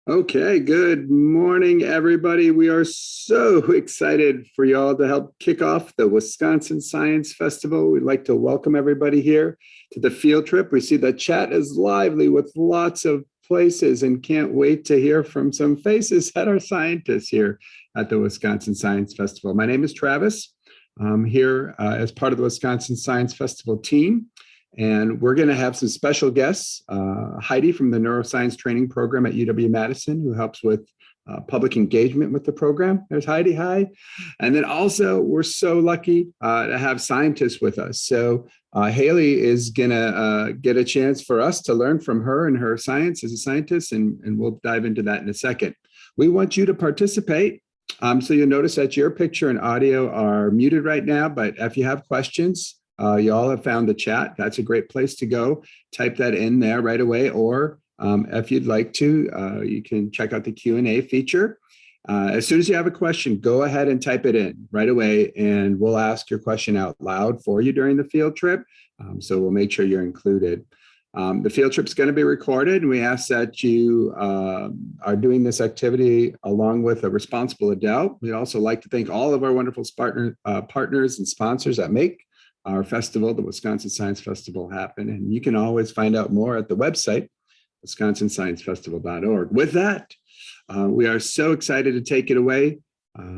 Okay, good morning, everybody. We are so excited for y'all to help kick off the Wisconsin Science Festival. We'd like to welcome everybody here to the field trip. We see the chat is lively with lots of places and can't wait to hear from some faces that are scientists here at the Wisconsin Science Festival. My name is Travis. I'm here as part of the Wisconsin Science Festival team. And we're going to have some special guests, Heidi from the Neuroscience Training Program at UW-Madison, who helps with public engagement with the program. There's Heidi, hi. And then also, we're so lucky to have scientists with us. So Haley is going to get a chance for us to learn from her and her science as a scientist, and we'll dive into that in a second. We want you to participate. So you'll notice that your picture and audio are muted right now, but if you have questions, you all have found the chat. That's a great place to go. Type that in there right away, or if you'd like to, you can check out the Q&A feature. As soon as you have a question, go ahead and type it in right away, and we'll ask your question out loud for you during the field trip. So we'll make sure you're included. The field trip is going to be recorded, and we ask that you are doing this activity along with a responsible adult. We'd also like to thank all of our wonderful partners and sponsors that make our festival, the Wisconsin Science Festival, happen. And you can always find out more at the website, wisconsinsciencefestival.org. With that, we are so excited to take it away.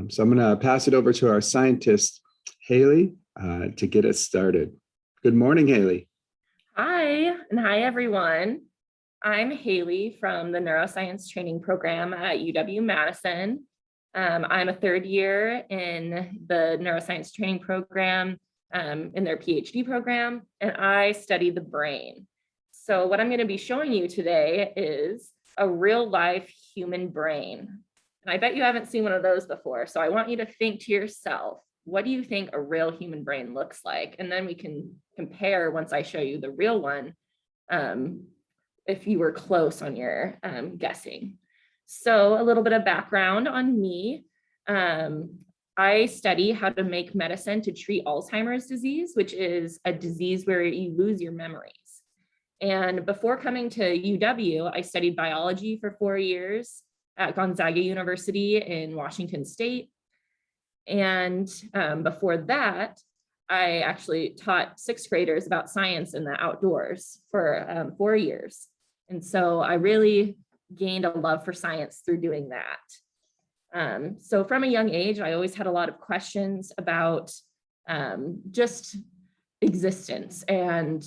So I'm going to pass it over to our scientist, Haley, to get us started. Good morning, Haley. Hi, and hi, everyone. I'm Haley from the Neuroscience Training Program at UW-Madison. I'm a third year in the Neuroscience Training Program in their PhD program, and I study the brain. So what I'm going to be showing you today is a real life human brain. And I bet you haven't seen one of those before. So I want you to think to yourself, what do you think a real human brain looks like? And then we can compare once I show you the real one, if you were close on your guessing. So a little bit of background on me. I study how to make medicine to treat Alzheimer's disease, which is a disease where you lose your memories. And before coming to UW, I studied biology for 4 years at Gonzaga University in Washington State. And before that, I actually taught sixth graders about science in the outdoors for 4 years. And so I really gained a love for science through doing that. So from a young age, I always had a lot of questions about just existence, and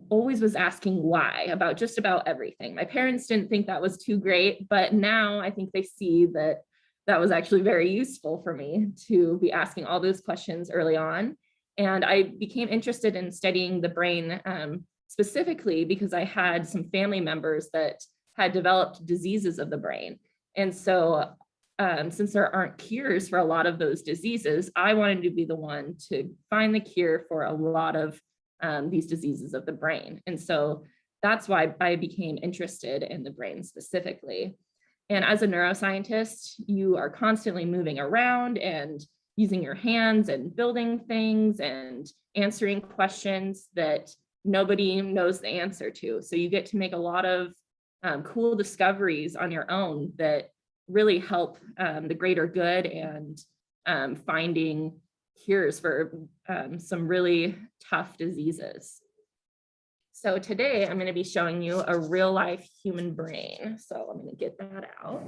always was asking why about just about everything. My parents didn't think that was too great, but now I think they see that that was actually very useful for me to be asking all those questions early on. And I became interested in studying the brain specifically because I had some family members that had developed diseases of the brain. And so since there aren't cures for a lot of those diseases, I wanted to be the one to find the cure for a lot of these diseases of the brain. And so that's why I became interested in the brain specifically. And as a neuroscientist, you are constantly moving around and using your hands and building things and answering questions that nobody knows the answer to. So you get to make a lot of cool discoveries on your own that really help the greater good and finding cures for some really tough diseases. So today I'm going to be showing you a real life human brain. So I'm going to get that out.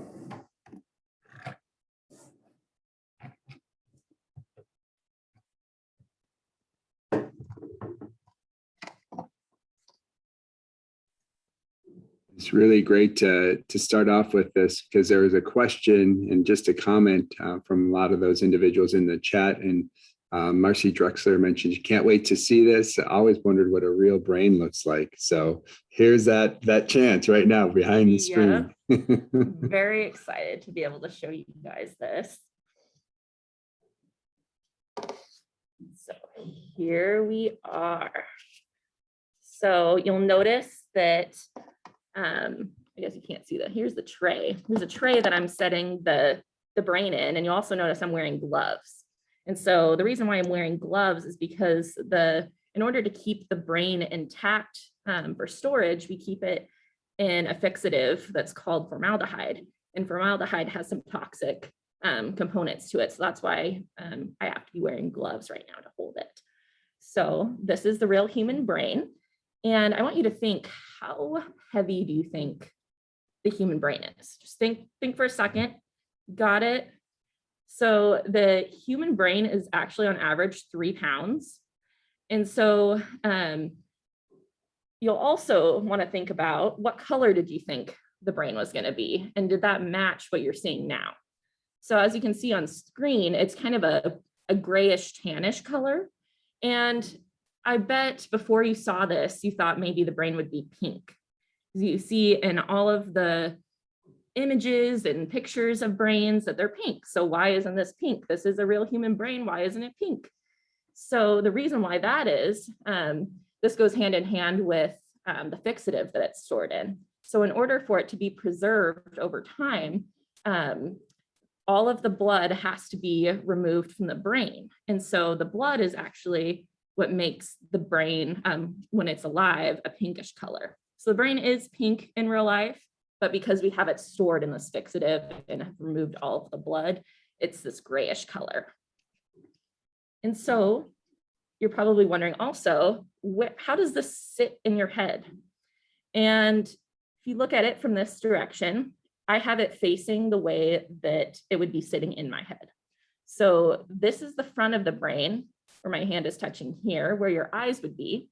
It's really great to start off with this because there was a question and just a comment from a lot of those individuals in the chat. And Marcy Drexler mentioned, you can't wait to see this. I always wondered what a real brain looks like. So here's that chance right now behind the screen. Yeah. Very excited to be able to show you guys this. So here we are. So you'll notice that, I guess you can't see that. Here's the tray. There's a tray that I'm setting the brain in, and you'll also notice I'm wearing gloves. And so the reason why I'm wearing gloves is because in order to keep the brain intact for storage, we keep it in a fixative that's called formaldehyde. And formaldehyde has some toxic components to it. So that's why I have to be wearing gloves right now to hold it. So this is the real human brain. And I want you to think, how heavy do you think the human brain is? Just think for a second. Got it? So the human brain is actually on average 3 pounds. And so you'll also want to think about, what color did you think the brain was going to be? And did that match what you're seeing now? So as you can see on screen, it's kind of a grayish tannish color. And I bet before you saw this, you thought maybe the brain would be pink. You see in all of the images and pictures of brains that they're pink. So why isn't this pink? This is a real human brain. Why isn't it pink? So the reason why that is, this goes hand in hand with the fixative that it's stored in. So in order for it to be preserved over time, all of the blood has to be removed from the brain. And so the blood is actually what makes the brain, when it's alive, a pinkish color. So the brain is pink in real life, but because we have it stored in this fixative and have removed all of the blood, it's this grayish color. And so you're probably wondering also, how does this sit in your head? And if you look at it from this direction, I have it facing the way that it would be sitting in my head. So this is the front of the brain, where my hand is touching here, where your eyes would be.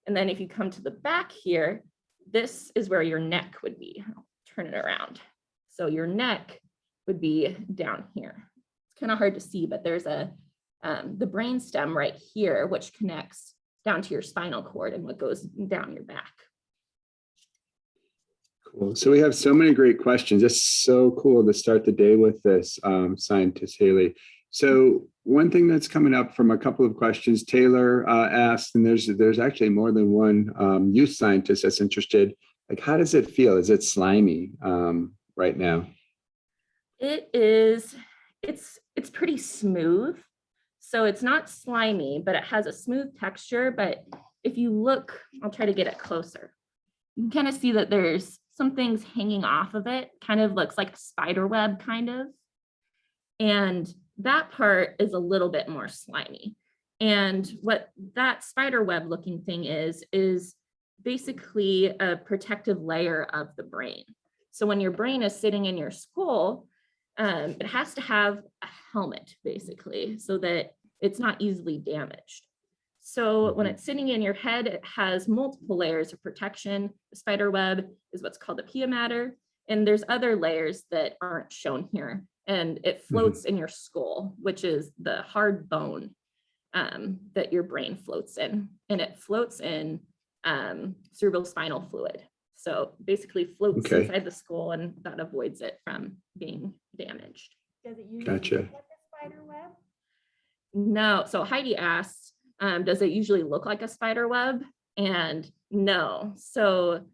And then if you come to the back here, this is where your neck would be. I'll turn it around. So your neck would be down here. It's kind of hard to see, but there's the brain stem right here, which connects down to your spinal cord and what goes down your back. Cool. So we have so many great questions. It's so cool to start the day with this, scientist Haley. So one thing that's coming up from a couple of questions, Taylor asked, and there's actually more than one youth scientist that's interested, like, how does it feel? Is it slimy right now? It's pretty smooth. So it's not slimy, but it has a smooth texture. But if you look, I'll try to get it closer. You can kind of see that there's some things hanging off of it, kind of looks like a spider web kind of. And that part is a little bit more slimy. And what that spider web looking thing is basically a protective layer of the brain. So when your brain is sitting in your skull, it has to have a helmet basically, so that it's not easily damaged. So when it's sitting in your head, it has multiple layers of protection. The spider web is what's called the pia mater, and there's other layers that aren't shown here. And it floats in your skull, which is the hard bone that your brain floats in. And it floats in cerebral spinal fluid. So basically floats inside the skull, and that avoids it from being damaged. Does it usually look like a spider web? No. So Heidi asked, does it usually look like a spider web? And no. So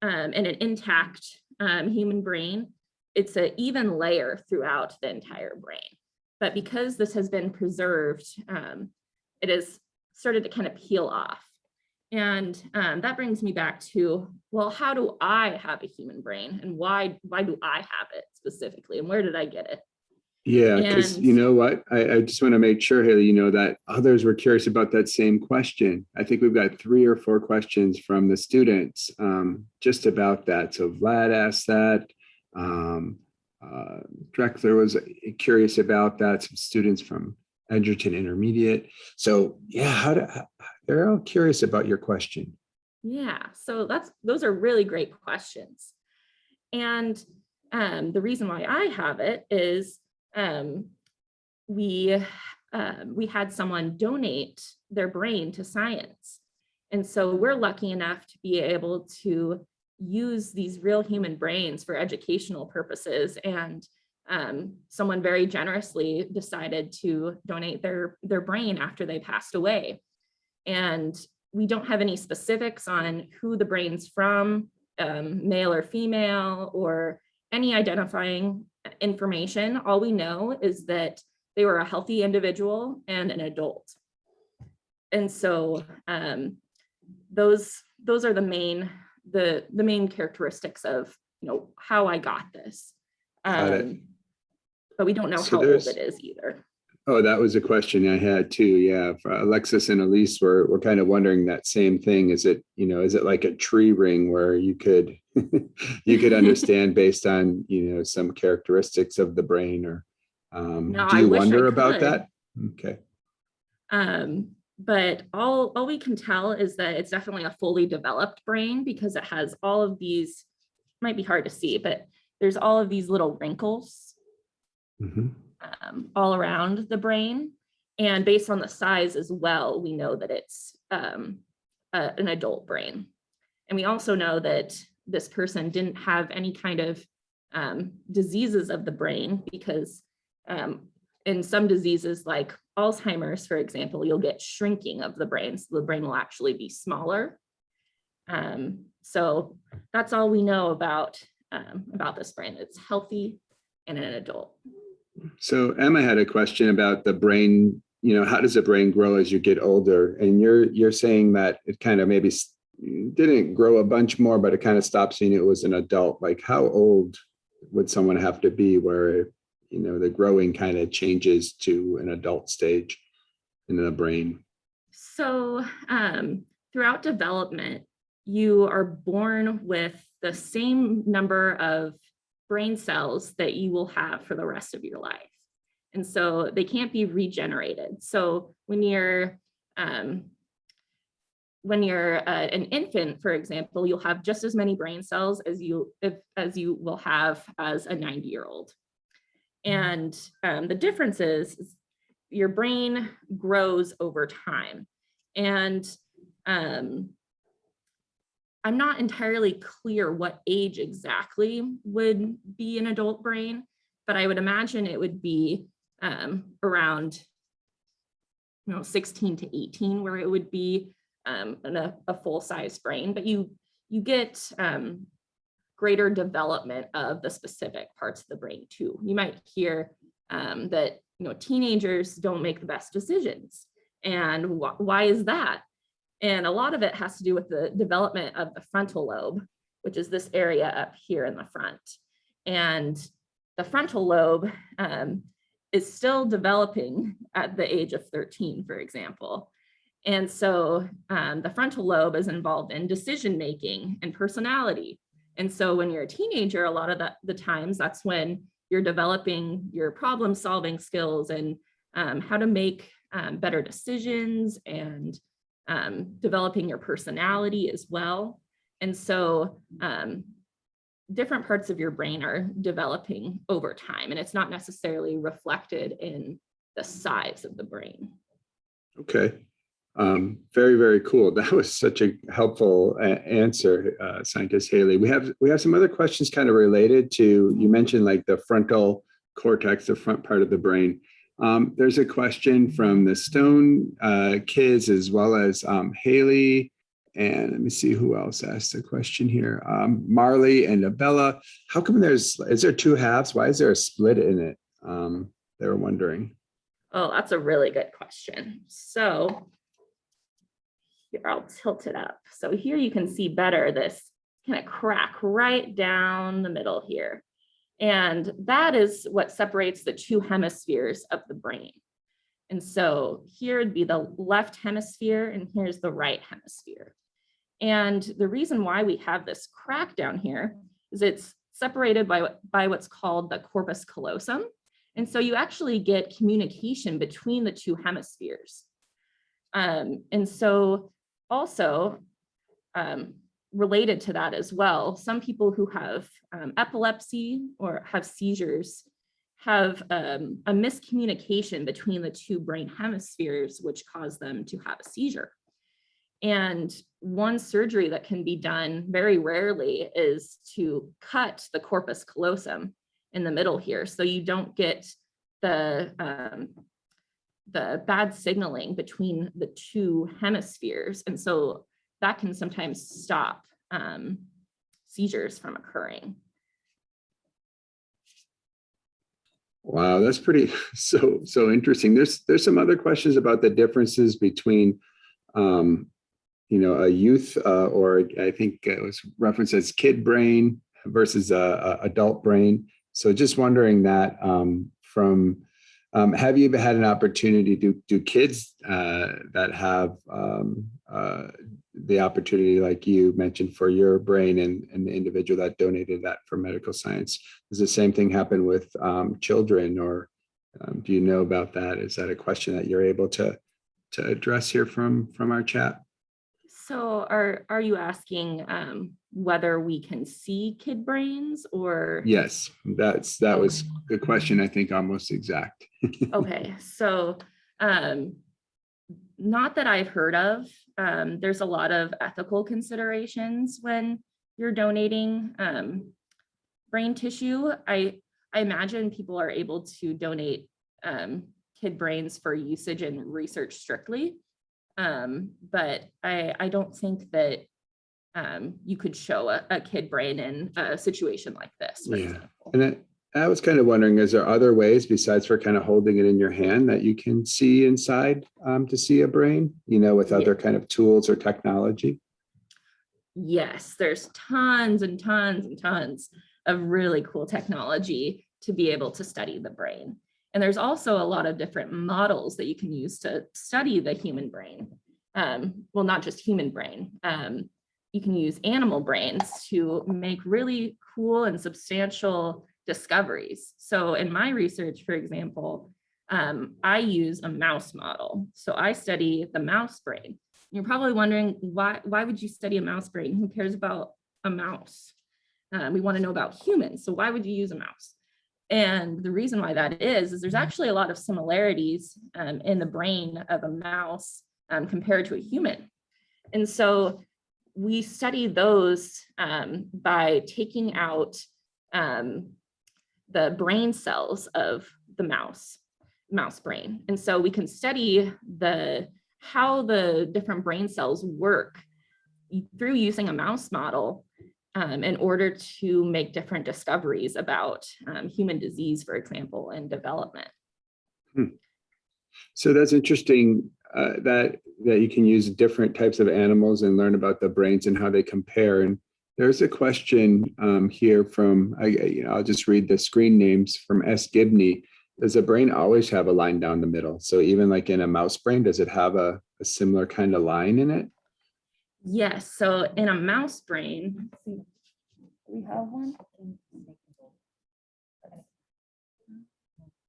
in an intact human brain, it's an even layer throughout the entire brain. But because this has been preserved, it has started to kind of peel off. And that brings me back to, well, how do I have a human brain, and why do I have it specifically, and where did I get it? Yeah, because you know what, I just want to make sure, Haley, you know, that others were curious about that same question. I think we've got 3 or 4 questions from the students just about that. So Vlad asked that. Drexler was curious about that. Some students from Edgerton Intermediate. So yeah, they're all curious about your question. Yeah, so those are really great questions. And the reason why I have it is we had someone donate their brain to science. And so we're lucky enough to be able to use these real human brains for educational purposes. And someone very generously decided to donate their brain after they passed away. And we don't have any specifics on who the brain's from, male or female, or any identifying information. All we know is that they were a healthy individual and an adult. And so those are the main the main characteristics of, how I got this. Got it. But we don't know So how old it is either. Oh, that was a question I had too. Yeah, for Alexis and Elise were kind of wondering that same thing. Is it like a tree ring where you could you could understand based on some characteristics of the brain, or No, do I you wish I wonder about could. that? Okay. But all we can tell is that it's definitely a fully developed brain because it has all of these, might be hard to see, but there's all of these little wrinkles all around the brain. And based on the size as well, we know that it's an adult brain. And we also know that this person didn't have any kind of diseases of the brain, because in some diseases like Alzheimer's, for example, you'll get shrinking of the brain. So the brain will actually be smaller. So that's all we know about this brain. It's healthy in an adult. So Emma had a question about the brain. How does the brain grow as you get older? And you're saying that it kind of maybe didn't grow a bunch more, but it kind of stopped seeing it was an adult. Like, how old would someone have to be where the growing kind of changes to an adult stage in the brain? So throughout development, you are born with the same number of brain cells that you will have for the rest of your life. And so they can't be regenerated. So when you're an infant, for example, you'll have just as many brain cells as you will have as a 90-year-old. And the difference is your brain grows over time. And I'm not entirely clear what age exactly would be an adult brain, but I would imagine it would be around 16 to 18, where it would be a full-size brain. But you get greater development of the specific parts of the brain too. You might hear that teenagers don't make the best decisions, and why is that? And a lot of it has to do with the development of the frontal lobe, which is this area up here in the front. And the frontal lobe is still developing at the age of 13, for example. And so the frontal lobe is involved in decision-making and personality. And so when you're a teenager, a lot of the times that's when you're developing your problem-solving skills and how to make better decisions, and developing your personality as well. And so different parts of your brain are developing over time, and it's not necessarily reflected in the size of the brain. Okay. Very, very cool. That was such a helpful answer, Scientist Haley. We have some other questions kind of related to, you mentioned like the frontal cortex, the front part of the brain. There's a question from the Stone kids, as well as Haley, and let me see who else asked the question here. Marley and Abella. How come is there two halves? Why is there a split in it? They were wondering. Oh, that's a really good question. So here, I'll tilt it up. So here you can see better this kind of crack right down the middle here. And that is what separates the two hemispheres of the brain. And so here would be the left hemisphere, and here's the right hemisphere. And the reason why we have this crack down here is it's separated by what's called the corpus callosum. And so you actually get communication between the two hemispheres. And so also, related to that as well, some people who have epilepsy or have seizures have a miscommunication between the two brain hemispheres, which cause them to have a seizure. And one surgery that can be done very rarely is to cut the corpus callosum in the middle here, so you don't get the bad signaling between the two hemispheres. And so that can sometimes stop seizures from occurring. Wow, that's pretty so interesting. There's some other questions about the differences between a youth or I think it was referenced as kid brain versus a adult brain. So just wondering that from have you ever had an opportunity to do kids that have the opportunity like you mentioned for your brain and the individual that donated that for medical science? Does the same thing happen with children, or do you know about that? Is that a question that you're able to address here from our chat? So are you asking whether we can see kid brains or? Yes, that was the question, I think almost exact. Okay, so not that I've heard of. There's a lot of ethical considerations when you're donating brain tissue. I imagine people are able to donate kid brains for usage in research strictly. But I don't think that you could show a kid brain in a situation like this, for example. And I was kind of wondering, is there other ways besides for kind of holding it in your hand that you can see inside to see a brain, with other kind of tools or technology? Yes, there's tons and tons and tons of really cool technology to be able to study the brain. And there's also a lot of different models that you can use to study the human brain. Well, not just human brain. You can use animal brains to make really cool and substantial discoveries. So in my research, for example, I use a mouse model. So I study the mouse brain. You're probably wondering, why would you study a mouse brain? Who cares about a mouse? We want to know about humans. So why would you use a mouse? And the reason why that is there's actually a lot of similarities in the brain of a mouse compared to a human. And so we study those by taking out the brain cells of the mouse brain. And so we can study how the different brain cells work through using a mouse model in order to make different discoveries about human disease, for example, and development. So that's interesting that you can use different types of animals and learn about the brains and how they compare. And there's a question here from, I'll just read the screen names from S. Gibney. Does a brain always have a line down the middle? So even like in a mouse brain, does it have a similar kind of line in it? Yes. So in a mouse brain, let's see, we have one?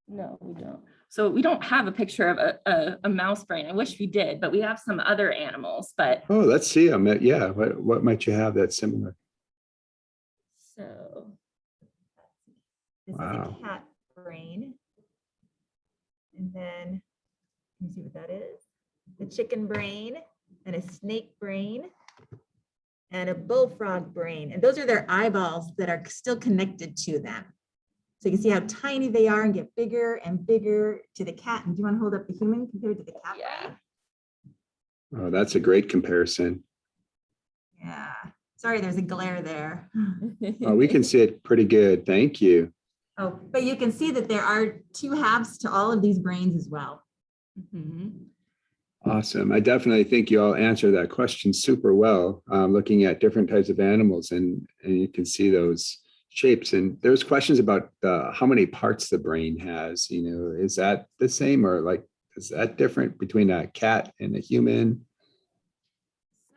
No, we don't. So we don't have a picture of a mouse brain. I wish we did, but we have some other animals. But oh, let's see them. Yeah, what might you have that's similar? So this is a cat brain. And then, let me see what that is. The chicken brain and a snake brain and a bullfrog brain. And those are their eyeballs that are still connected to them. So you can see how tiny they are and get bigger and bigger to the cat. And do you want to hold up the human compared to the cat brain? Oh, that's a great comparison. Yeah. Sorry, there's a glare there. Oh, we can see it pretty good. Thank you. Oh, but you can see that there are two halves to all of these brains as well. mm-hmm. Awesome. I definitely think you all answered that question super well, looking at different types of animals, and you can see those shapes. And there's questions about how many parts the brain has. Is that the same, or like, is that different between a cat and a human?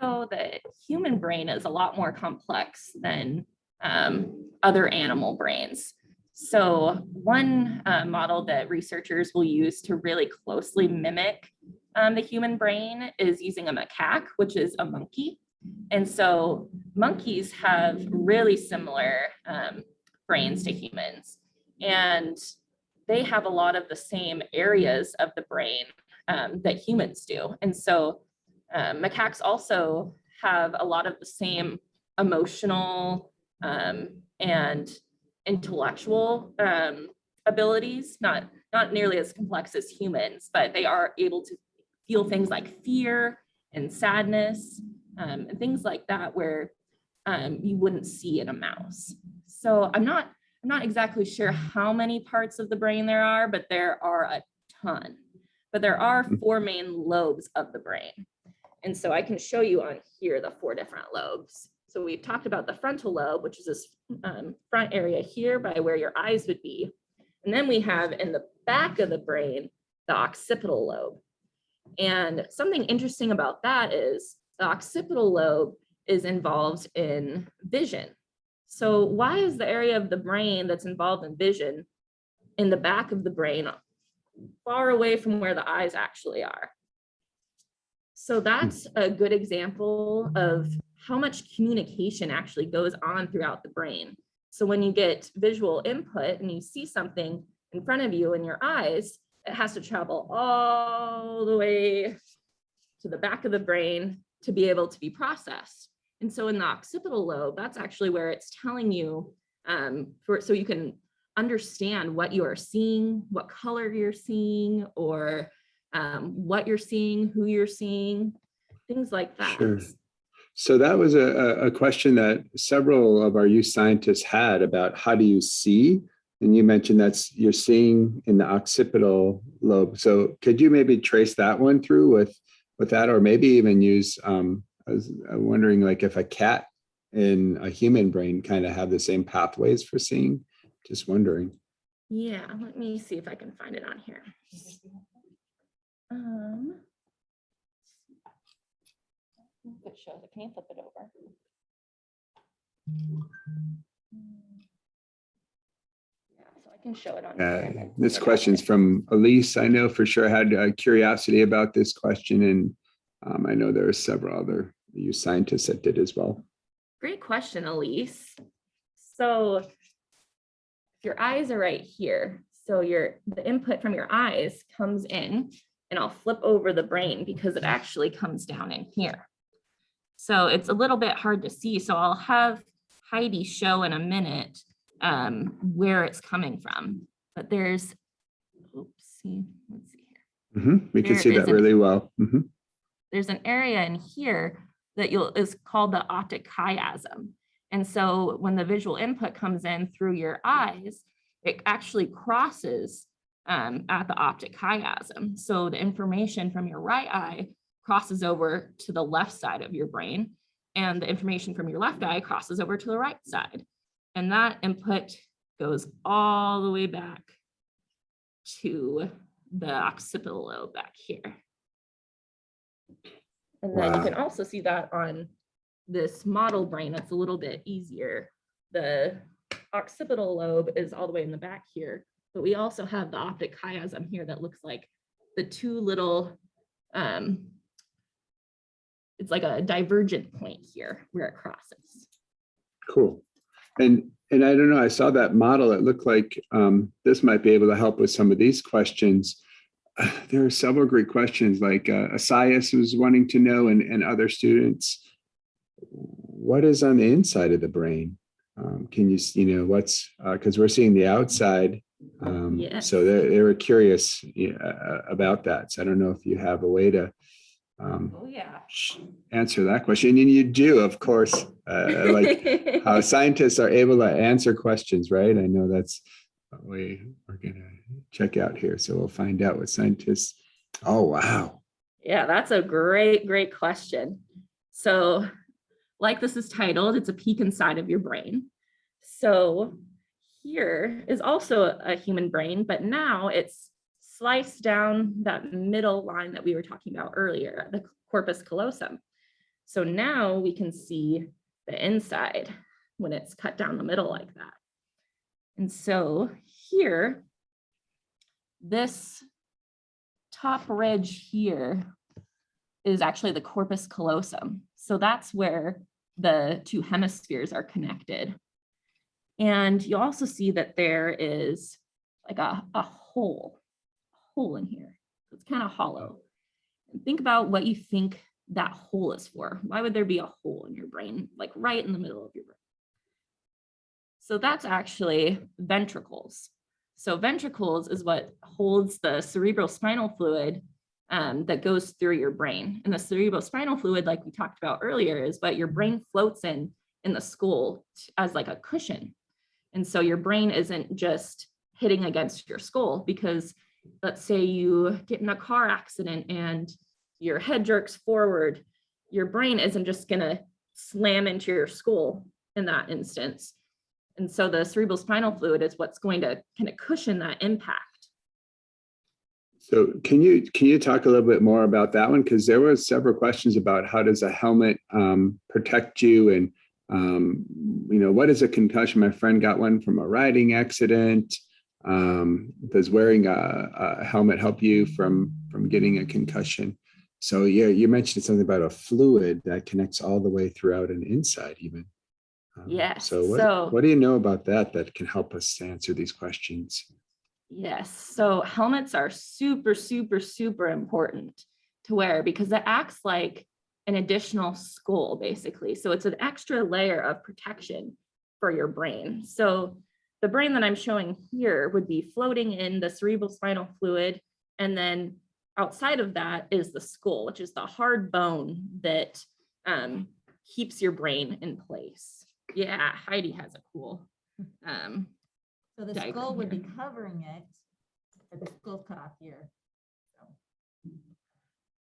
So the human brain is a lot more complex than other animal brains. So one model that researchers will use to really closely mimic the human brain is using a macaque, which is a monkey. And so monkeys have really similar brains to humans. And they have a lot of the same areas of the brain that humans do. And so macaques also have a lot of the same emotional and intellectual abilities, not nearly as complex as humans, but they are able to feel things like fear and sadness and things like that where you wouldn't see in a mouse. So I'm not exactly sure how many parts of the brain there are, but there are a ton. But there are 4 main lobes of the brain. And so I can show you on here the 4 different lobes. So we've talked about the frontal lobe, which is this front area here by where your eyes would be. And then we have in the back of the brain, the occipital lobe. And something interesting about that is the occipital lobe is involved in vision. So why is the area of the brain that's involved in vision in the back of the brain far away from where the eyes actually are? So that's a good example of how much communication actually goes on throughout the brain. So when you get visual input and you see something in front of you in your eyes, it has to travel all the way to the back of the brain to be able to be processed. And so in the occipital lobe, that's actually where it's telling you, so you can understand what you are seeing, what color you're seeing, or what you're seeing, who you're seeing, things like that. Sure. So that was a question that several of our youth scientists had about how do you see? And you mentioned you're seeing in the occipital lobe. So could you maybe trace that one through with that, or maybe even use, I was wondering like if a cat and a human brain kind of have the same pathways for seeing, just wondering. Yeah, let me see if I can find it on here. It shows it. Can you flip it over? Yeah, so I can show it on here. This question's from Elise. I know for sure had curiosity about this question, and I know there are several other youth scientists that did as well. Great question, Elise. So if your eyes are right here, so the input from your eyes comes in, and I'll flip over the brain because it actually comes down in here. So it's a little bit hard to see. So I'll have Heidi show in a minute where it's coming from. But there's, let's see here. We can see that really well. There's an area in here that is called the optic chiasm. And so when the visual input comes in through your eyes, it actually crosses at the optic chiasm. So the information from your right eye crosses over to the left side of your brain, and the information from your left eye crosses over to the right side. And that input goes all the way back to the occipital lobe back here. And then you can also see that on this model brain. It's a little bit easier. The occipital lobe is all the way in the back here, but we also have the optic chiasm here that looks like the two little, it's like a divergent point here where it crosses. Cool. And I don't know, I saw that model. It looked like this might be able to help with some of these questions. There are several great questions, like Asias was wanting to know, and other students, what is on the inside of the brain? Can you what's, because we're seeing the outside. Yes. So they were curious about that. So I don't know if you have a way to answer that question. And you do, of course, like how scientists are able to answer questions, right? I know that's what we're going to check out here. So we'll find out what scientists, oh, wow. Yeah, that's a great question. So like this is titled, it's a peek inside of your brain. So here is also a human brain, but now it's sliced down that middle line that we were talking about earlier, the corpus callosum. So now we can see the inside when it's cut down the middle like that. And so here, this top ridge here is actually the corpus callosum. So that's where the two hemispheres are connected. And you also see that there is like a hole in here. It's kind of hollow. And think about what you think that hole is for. Why would there be a hole in your brain, like right in the middle of your brain? So that's actually ventricles. So ventricles is what holds the cerebrospinal fluid that goes through your brain. And the cerebrospinal fluid, like we talked about earlier, is what your brain floats in the skull as like a cushion. And so your brain isn't just hitting against your skull, because let's say you get in a car accident and your head jerks forward, your brain isn't just going to slam into your skull in that instance. And so the cerebral spinal fluid is what's going to kind of cushion that impact. So can you talk a little bit more about that one? Because there were several questions about how does a helmet protect you, and what is a concussion? My friend got one from a riding accident. Does wearing a helmet help you from getting a concussion? So yeah, you mentioned something about a fluid that connects all the way throughout and inside even. Yes. So what do you know about that can help us answer these questions? Yes. So helmets are super, super, super important to wear because it acts like an additional skull, basically. So it's an extra layer of protection for your brain. So the brain that I'm showing here would be floating in the cerebral spinal fluid. And then outside of that is the skull, which is the hard bone that keeps your brain in place. Yeah, Heidi has a cool So the diagram skull would be here. covering it, but the skull's cut off here. So,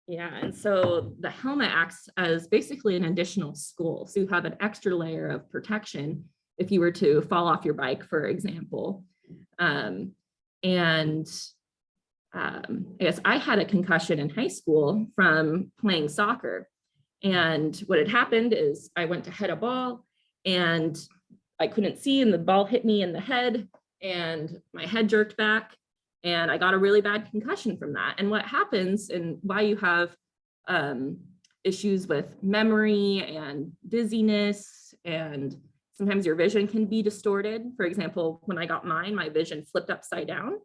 Yeah, and so the helmet acts as basically an additional skull. So you have an extra layer of protection if you were to fall off your bike, for example. I guess I had a concussion in high school from playing soccer. And what had happened is I went to hit a ball and I couldn't see, and the ball hit me in the head and my head jerked back and I got a really bad concussion from that. And what happens and why you have issues with memory and dizziness, and sometimes your vision can be distorted. For example, when I got mine, my vision flipped upside down.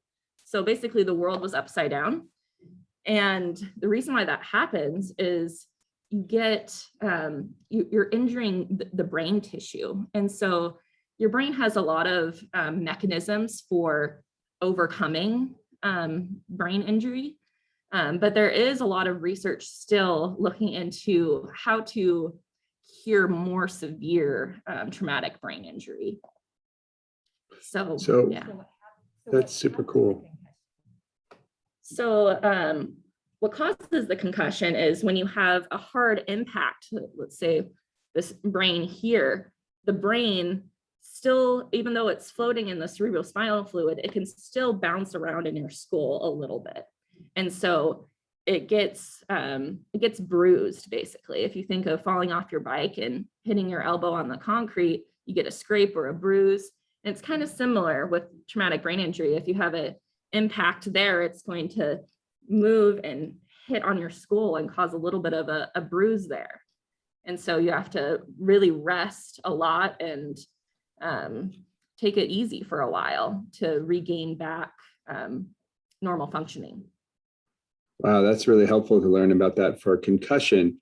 So basically the world was upside down. And the reason why that happens is you get, you're injuring the brain tissue. And so your brain has a lot of mechanisms for overcoming brain injury. But there is a lot of research still looking into how to cure more severe traumatic brain injury. So yeah. That's super cool. So what causes the concussion is when you have a hard impact, let's say this brain here, the brain still, even though it's floating in the cerebral spinal fluid, it can still bounce around in your skull a little bit. And so it gets bruised, basically. If you think of falling off your bike and hitting your elbow on the concrete, you get a scrape or a bruise. And it's kind of similar with traumatic brain injury. If you have an impact there, it's going to move and hit on your skull and cause a little bit of a bruise there. And so you have to really rest a lot and take it easy for a while to regain back normal functioning. Wow, that's really helpful to learn about that for concussion.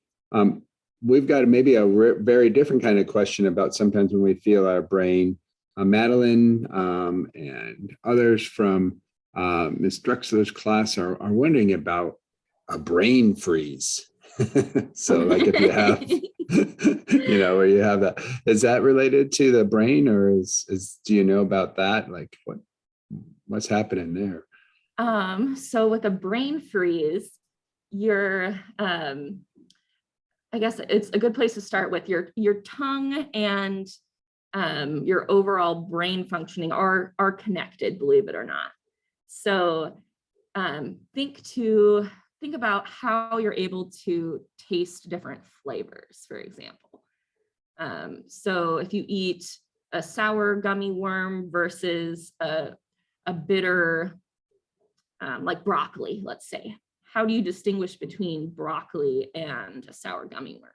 We've got maybe a very different kind of question about sometimes when we feel our brain. Madeline and others from Ms. Drexler's class are wondering about a brain freeze. So like if you have, where you have that, is that related to the brain, or do you know about that? Like what's happening there? So with a brain freeze, you're, I guess it's a good place to start with your tongue and your overall brain functioning are connected, believe it or not. So think about how you're able to taste different flavors, for example. So if you eat a sour gummy worm versus a bitter, like broccoli, let's say, how do you distinguish between broccoli and a sour gummy worm?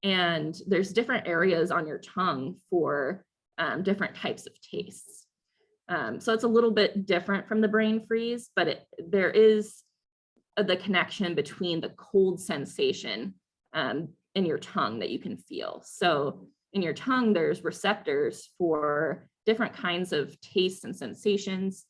And there's different areas on your tongue for different types of tastes. So it's a little bit different from the brain freeze, but there is the connection between the cold sensation in your tongue that you can feel. So in your tongue, there's receptors for different kinds of tastes and sensations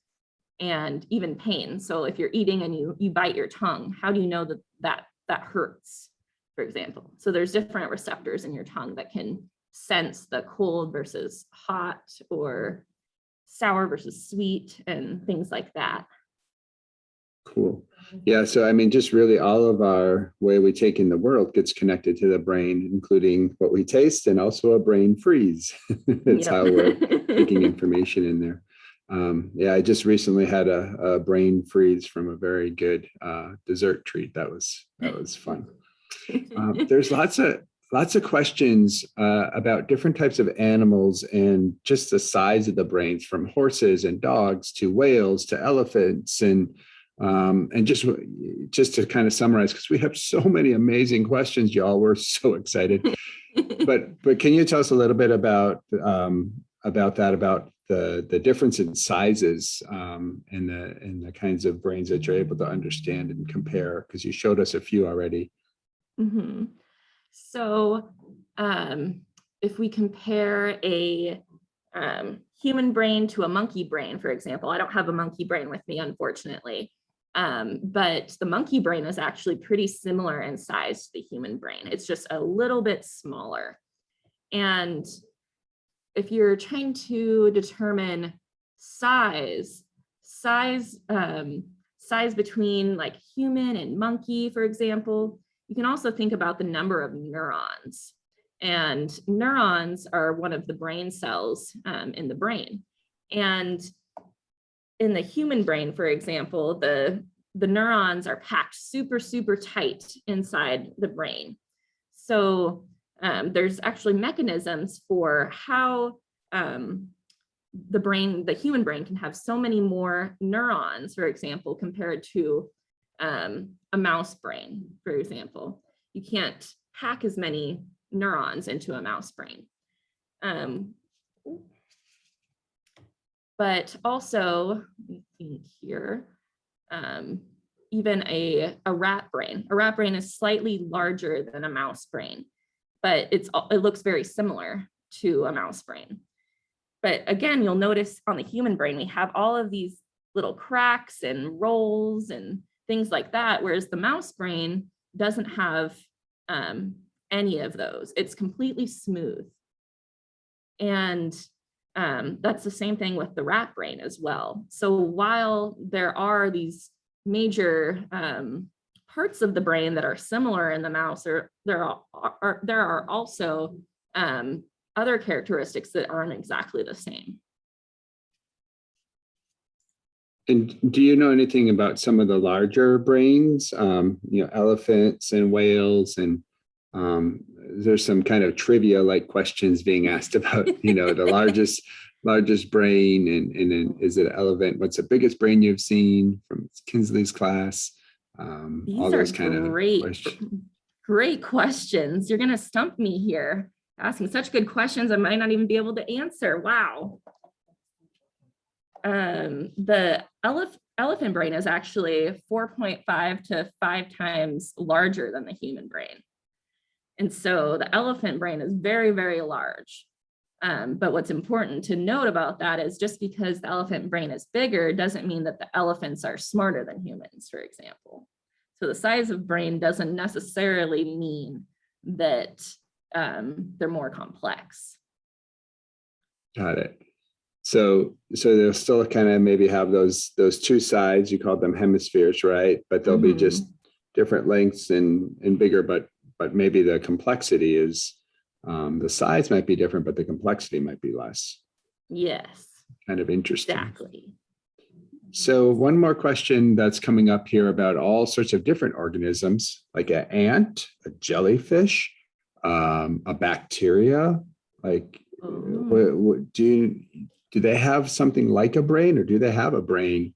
and even pain. So if you're eating and you bite your tongue, how do you know that hurts, for example? So there's different receptors in your tongue that can sense the cold versus hot or sour versus sweet and things like that. Cool. Yeah. So, I mean, just really all of our way we take in the world gets connected to the brain, including what we taste and also a brain freeze. It's how we're taking information in there. Yeah, I just recently had a brain freeze from a very good dessert treat. That was fun. There's lots of questions about different types of animals and just the size of the brains, from horses and dogs to whales to elephants, and just to kind of summarize, because we have so many amazing questions, y'all. We're so excited. But can you tell us a little bit about the difference in sizes and the kinds of brains that you're able to understand and compare? Because you showed us a few already. Mm-hmm. So if we compare a human brain to a monkey brain, for example, I don't have a monkey brain with me, unfortunately, but the monkey brain is actually pretty similar in size to the human brain. It's just a little bit smaller. And if you're trying to determine size between like human and monkey, for example, you can also think about the number of neurons. And neurons are one of the brain cells in the brain. And in the human brain, for example, the neurons are packed super, super tight inside the brain. So there's actually mechanisms for how the human brain can have so many more neurons, for example, compared to a mouse brain, for example. You can't pack as many neurons into a mouse brain. But also, let me think here, even a rat brain. A rat brain is slightly larger than a mouse brain, but it looks very similar to a mouse brain. But again, you'll notice on the human brain, we have all of these little cracks and rolls and things like that, whereas the mouse brain doesn't have any of those. It's completely smooth. And that's the same thing with the rat brain as well. So while there are these major parts of the brain that are similar in the mouse, there are also other characteristics that aren't exactly the same. And do you know anything about some of the larger brains, elephants and whales, and there's some kind of trivia like questions being asked about, the largest brain, and then is it an elephant? What's the biggest brain you've seen from Kinsley's class? These are great questions. You're going to stump me here, asking such good questions I might not even be able to answer. Wow. The elephant brain is actually 4.5 to 5 times larger than the human brain. And so the elephant brain is very, very large. But what's important to note about that is just because the elephant brain is bigger doesn't mean that the elephants are smarter than humans, for example. So the size of brain doesn't necessarily mean that they're more complex. Got it. So they'll still kind of maybe have those two sides. You call them hemispheres, right? But they'll be just different lengths and bigger, but maybe the complexity is the size might be different, but the complexity might be less. Yes. Kind of interesting. Exactly. So one more question that's coming up here about all sorts of different organisms, like an ant, a jellyfish, a bacteria. Like, do they have something like a brain, or do they have a brain?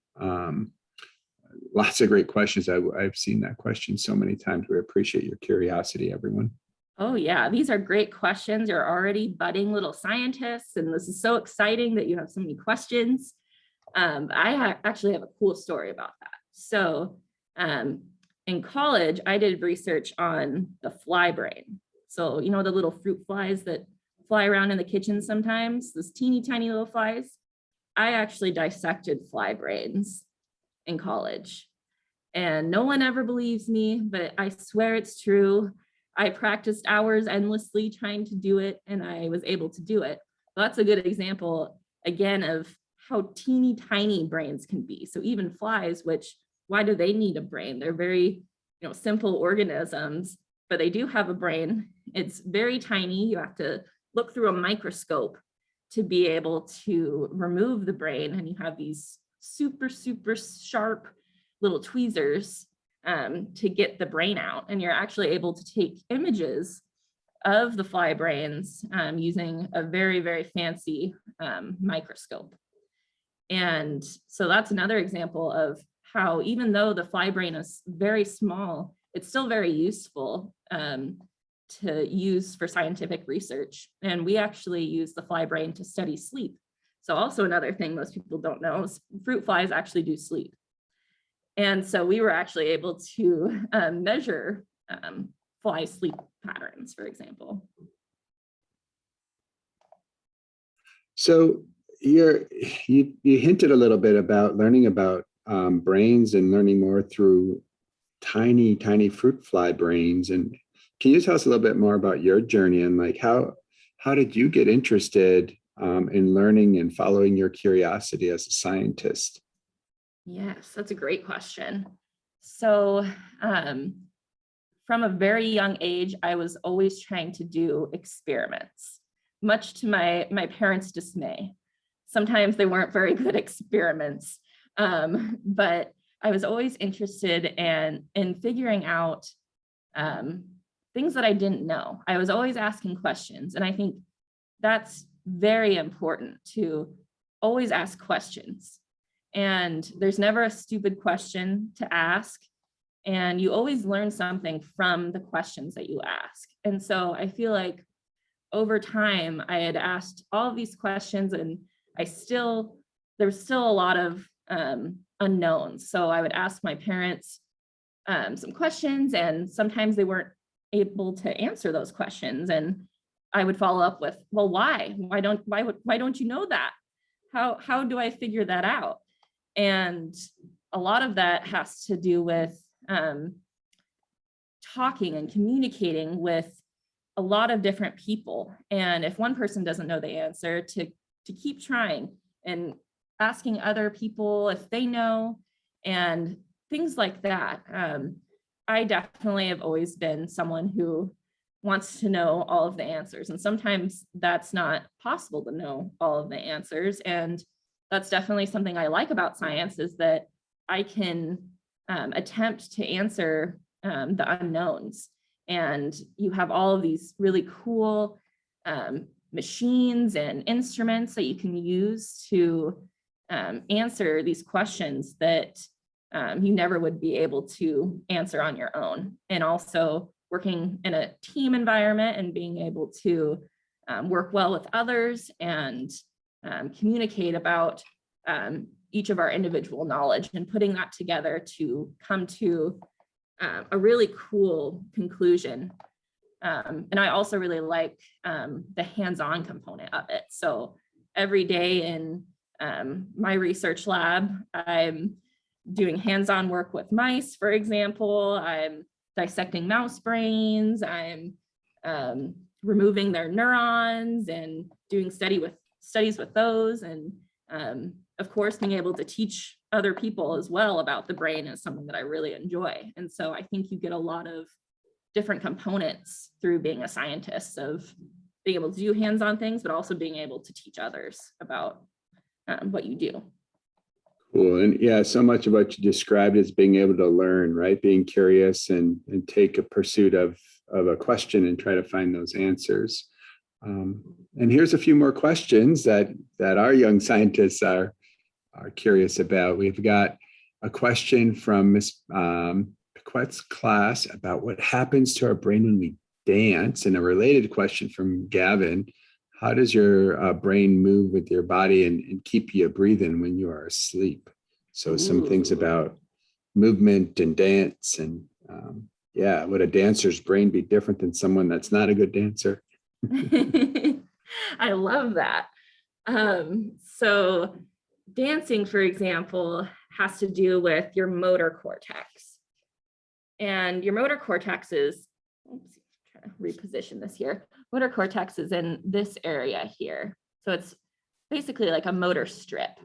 Lots of great questions. I've seen that question so many times. We appreciate your curiosity, everyone. Oh yeah, these are great questions. You're already budding little scientists, and this is so exciting that you have so many questions. I actually have a cool story about that. So in college, I did research on the fly brain. So, the little fruit flies that fly around in the kitchen sometimes, those teeny tiny little flies. I actually dissected fly brains in college. And no one ever believes me, but I swear it's true. I practiced hours endlessly trying to do it, and I was able to do it. That's a good example, again, of how teeny tiny brains can be. So even flies, which why do they need a brain? They're very, simple organisms, but they do have a brain. It's very tiny. You have to look through a microscope to be able to remove the brain. And you have these super, super sharp little tweezers to get the brain out. And you're actually able to take images of the fly brains using a very, very fancy microscope. And so that's another example of how, even though the fly brain is very small, it's still very useful to use for scientific research. And we actually use the fly brain to study sleep. So also another thing most people don't know is fruit flies actually do sleep. And so we were actually able to measure fly sleep patterns, for example. So you hinted a little bit about learning about brains and learning more through tiny fruit fly brains. And can you tell us a little bit more about your journey and like how did you get interested in learning and following your curiosity as a scientist? Yes, that's a great question. So from a very young age, I was always trying to do experiments, much to my parents' dismay. Sometimes they weren't very good experiments, but I was always interested in figuring out things that I didn't know. I was always asking questions, and I think that's very important, to always ask questions. And there's never a stupid question to ask, and you always learn something from the questions that you ask. And so I feel like over time I had asked all of these questions, and there's still a lot of unknowns. So I would ask my parents some questions, and sometimes they weren't able to answer those questions. And I would follow up with, well, why don't you know that? How do I figure that out? And a lot of that has to do with talking and communicating with a lot of different people. And if one person doesn't know the answer, to keep trying and asking other people if they know, and things like that. I definitely have always been someone who wants to know all of the answers. And sometimes that's not possible to know all of the answers. And that's definitely something I like about science, is that I can attempt to answer the unknowns. And you have all of these really cool machines and instruments that you can use to answer these questions that you never would be able to answer on your own. And also working in a team environment and being able to work well with others and communicate about each of our individual knowledge, and putting that together to come to a really cool conclusion. And I also really like the hands-on component of it. So every day in my research lab, I'm doing hands-on work with mice, for example. I'm dissecting mouse brains. I'm removing their neurons and doing studies with those. And of course, being able to teach other people as well about the brain is something that I really enjoy. And so I think you get a lot of different components through being a scientist, of being able to do hands-on things, but also being able to teach others about what you do. Cool. And yeah, so much of what you described is being able to learn, right? Being curious and take a pursuit of a question and try to find those answers. And here's a few more questions that our young scientists are curious about. We've got a question from Miss Piquette's class about what happens to our brain when we dance, and a related question from Gavin: how does your brain move with your body and keep you breathing when you are asleep? So some things about movement and dance, and would a dancer's brain be different than someone that's not a good dancer? I love that. So dancing, for example, has to do with your motor cortex. And your motor cortex is, trying to reposition this here. Motor cortex is in this area here. So it's basically like a motor strip.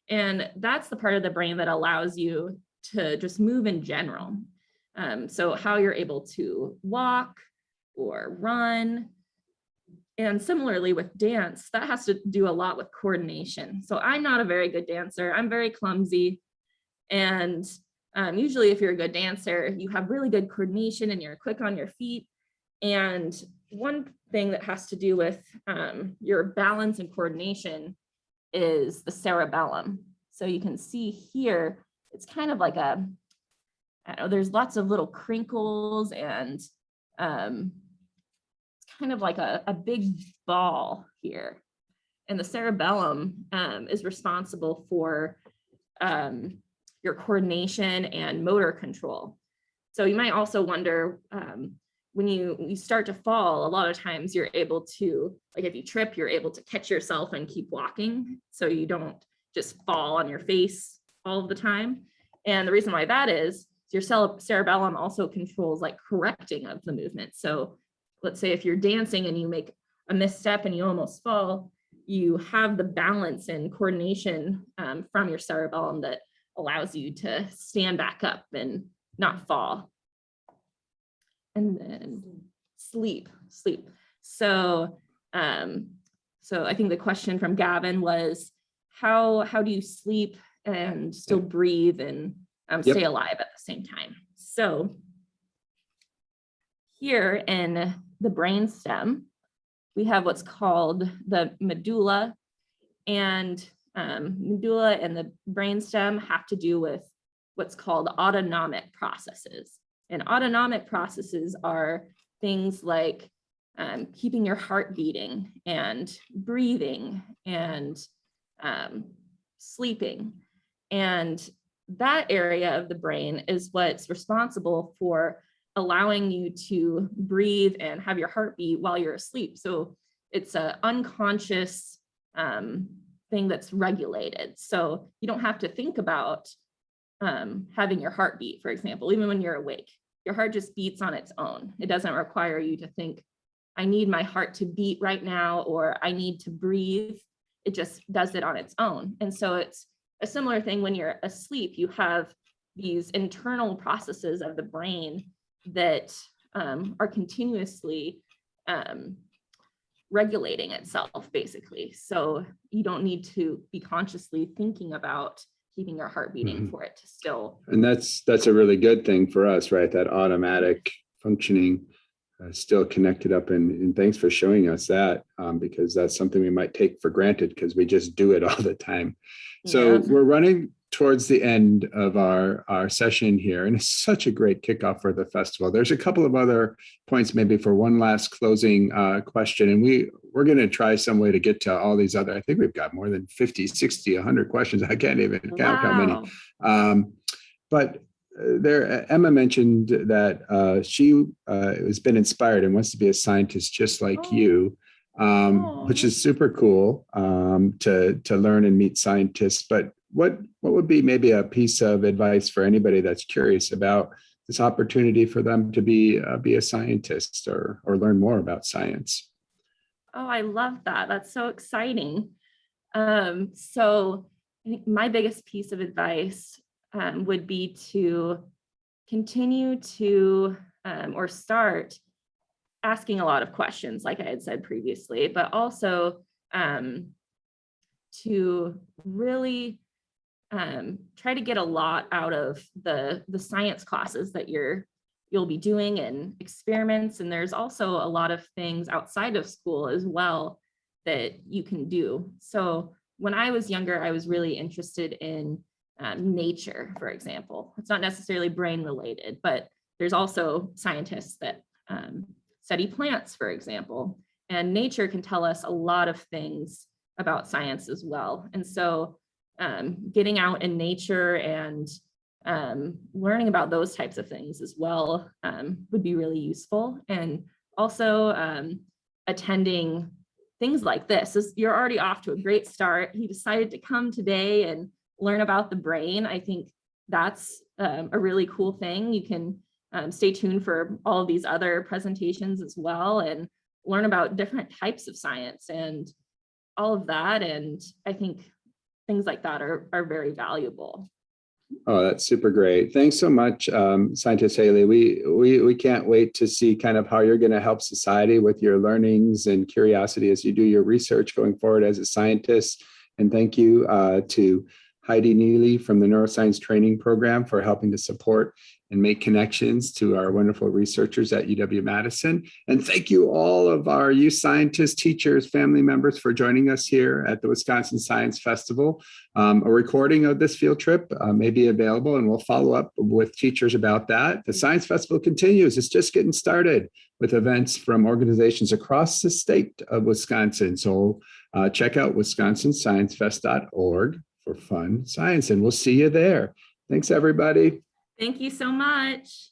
And that's the part of the brain that allows you to just move in general. So how you're able to walk or run. And similarly with dance, that has to do a lot with coordination. So I'm not a very good dancer. I'm very clumsy. And usually if you're a good dancer, you have really good coordination and you're quick on your feet. And one thing that has to do with your balance and coordination is the cerebellum. So you can see here, it's kind of like a, I don't know, there's lots of little crinkles and it's kind of like a big ball here. And the cerebellum is responsible for your coordination and motor control. So you might also wonder, when you start to fall, a lot of times you're able to, like if you trip, you're able to catch yourself and keep walking. So you don't just fall on your face all of the time. And the reason why that is your cerebellum also controls like correcting of the movement. So let's say if you're dancing and you make a misstep and you almost fall, you have the balance and coordination from your cerebellum that allows you to stand back up and not fall. And then sleep. So I think the question from Gavin was, how do you sleep and still breathe and stay alive at the same time? So here in the brainstem, we have what's called the medulla, and medulla and the brainstem have to do with what's called autonomic processes. And autonomic processes are things like keeping your heart beating and breathing and sleeping. And that area of the brain is what's responsible for allowing you to breathe and have your heart beat while you're asleep. So it's an unconscious thing that's regulated. So you don't have to think about having your heart beat, for example, even when you're awake. Your heart just beats on its own. It doesn't require you to think, I need my heart to beat right now, or I need to breathe. It just does it on its own. And so it's a similar thing when you're asleep. You have these internal processes of the brain that are continuously regulating itself, basically. So you don't need to be consciously thinking about keeping your heart beating for it to still. And that's a really good thing for us, right? That automatic functioning still connected up. And thanks for showing us that, because that's something we might take for granted because we just do it all the time. So we're running towards the end of our session here, and it's such a great kickoff for the festival. There's a couple of other points maybe for one last closing question, and we're going to try some way to get to all these other, I think we've got more than 50, 60, 100 questions. I can't even count how many. But there, Emma mentioned that she has been inspired and wants to be a scientist just like you, which is super cool to learn and meet scientists. But what would be maybe a piece of advice for anybody that's curious about this opportunity for them to be a scientist or learn more about science? Oh, I love that. That's so exciting. So I think my biggest piece of advice would be to continue to or start asking a lot of questions, like I had said previously, but also to really try to get a lot out of the science classes that you'll be doing and experiments. And there's also a lot of things outside of school as well that you can do. So when I was younger, I was really interested in nature, for example. It's not necessarily brain related, but there's also scientists that study plants, for example, and nature can tell us a lot of things about science as well. And so getting out in nature and learning about those types of things as well would be really useful. And also attending things like this. You're already off to a great start. He decided to come today and learn about the brain. I think that's a really cool thing. You can stay tuned for all of these other presentations as well and learn about different types of science and all of that. And I think things like that are very valuable. Oh, that's super great. Thanks so much, Scientist Haley. We can't wait to see kind of how you're going to help society with your learnings and curiosity as you do your research going forward as a scientist. And thank you to Heidi Neely from the Neuroscience Training Program for helping to support and make connections to our wonderful researchers at UW-Madison. And thank you all of our youth scientists, teachers, family members for joining us here at the Wisconsin Science Festival. A recording of this field trip may be available, and we'll follow up with teachers about that. The Science Festival continues. It's just getting started with events from organizations across the state of Wisconsin. So check out wisconsinsciencefest.org for fun science, and we'll see you there. Thanks, everybody. Thank you so much.